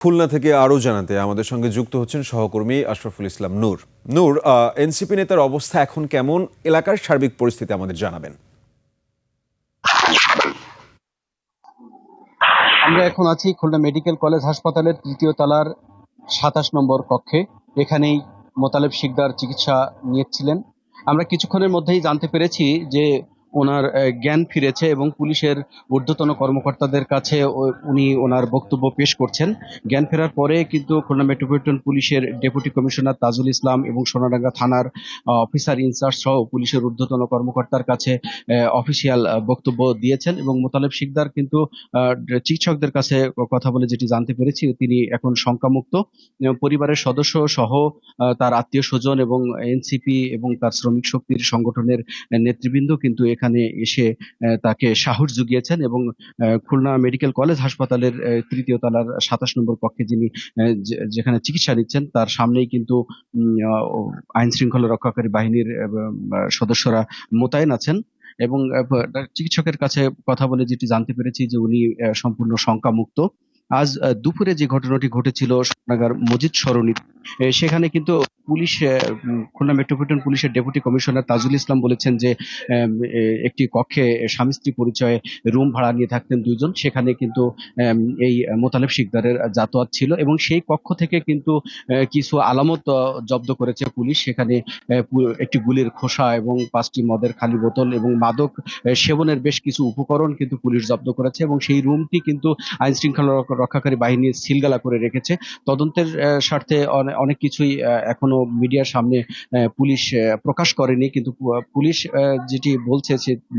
খুলনা থেকে আরও জানাতে আমাদের সঙ্গে যুক্ত হচ্ছেন সহকর্মী আশরাফুল ইসলাম নূর। নূর, এনসিপি নেতার অবস্থা এখন কেমন? এলাকার সার্বিক পরিস্থিতি আমাদের জানাবেন। আমরা এখন আছি খুলনা মেডিকেল কলেজ হাসপাতালের ৩য় তলার ২৭ নম্বর কক্ষে। এখানেই মোতালেব শিকদার চিকিৎসা নিয়েছিলেন। আমরা কিছুক্ষণের মধ্যেই জানতে পেরেছি যে ওনার জ্ঞান ফিরেছে এবং পুলিশের ঊর্ধ্বতন কর্মকর্তাদের কাছে উনি ওনার বক্তব্য পেশ করছেন। জ্ঞান ফেরার পরে কিন্তু খুলনা মেট্রোপলিটন পুলিশের ডেপুটি কমিশনার তাজুল ইসলাম এবং সোনাডাঙ্গা থানার অফিসার ইনচার্জ সহ পুলিশের ঊর্ধ্বতন কর্মকর্তার কাছে অফিসিয়াল বক্তব্য দিয়েছেন এবং মোতালেব শিকদার কিন্তু চিকিৎসকদের কাছে কথা বলে যেটি জানতে পেরেছি তিনি এখন শঙ্কামুক্ত। পরিবারের সদস্য সহ তার আত্মীয় স্বজন এবং এনসিপি এবং তার শ্রমিক শক্তির সংগঠনের নেতৃবৃন্দ কিন্তু এখানে এসে তাকে সাহস জুগিয়েছেন এবং খুলনা মেডিকেল কলেজ হাসপাতালের ৩য় তলার ২৭ নম্বর কক্ষে যিনি যেখানে চিকিৎসা নিচ্ছেন তার সামনেই কিন্তু আইন শৃঙ্খলা রক্ষাকারী বাহিনীর সদস্যরা মোতায়েন আছেন এবং চিকিৎসকের কাছে কথা বলে যেটি জানতে পেরেছি যে উনি সম্পূর্ণ শঙ্কামুক্ত। আজ দুপুরে যে ঘটনাটি ঘটেছিল সোনাগার মজিদ সরণি, সেখানে কিন্তু পুলিশ খুলনা মেট্রোপলিটন পুলিশের ডেপুটি কমিশনার তাজুল ইসলাম বলেছেন যে একটি কক্ষে স্বামী স্ত্রী পরিচয়ে রুম ভাড়া নিয়ে থাকতেন দুইজন। সেখানে কিন্তু এই মোতালেব শিকদারের যাতায়াত ছিল এবং সেই কক্ষ থেকে কিন্তু কিছু আলামত জব্দ করেছে পুলিশ। সেখানে একটি গুলির খোসা এবং 5টি মদের খালি বোতল এবং মাদক সেবনের বেশ কিছু উপকরণ কিন্তু পুলিশ জব্দ করেছে এবং সেই রুমটি কিন্তু আইন শৃঙ্খলা রক্ষাকারী বাহিনী সিলগালা করে রেখেছে। তদন্তের স্বার্থে অনেক কিছুই এখনো মিডিয়ার সামনে পুলিশ প্রকাশ করেনি, কিন্তু পুলিশ যেটি বলছে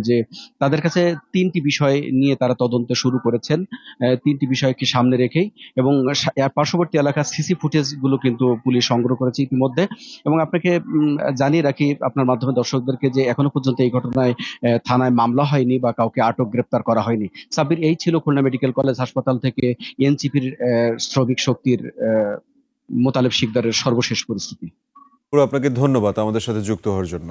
যে তাদের কাছে 3টি বিষয় নিয়ে তারা তদন্ত শুরু করেছেন, 3টি বিষয়কে সামনে রেখেই, এবং পার্শ্ববর্তী এলাকার সিসি ফুটেজ গুলো কিন্তু পুলিশ সংগ্রহ করেছে ইতিমধ্যে। এবং আপনাকে জানিয়ে রাখি আপনার মাধ্যমে দর্শকদেরকে যে এখনো পর্যন্ত এই ঘটনায় থানায় মামলা হয়নি বা কাউকে আটক গ্রেপ্তার করা হয়নি। সাব্বির, এই ছিল খুলনা মেডিকেল কলেজ হাসপাতাল থেকে এনসিপির শ্রমিক শক্তির মোতালেব শিকদারের সর্বশেষ পরিস্থিতি। পুরো আপনাকে ধন্যবাদ আমাদের সাথে যুক্ত হওয়ার জন্য।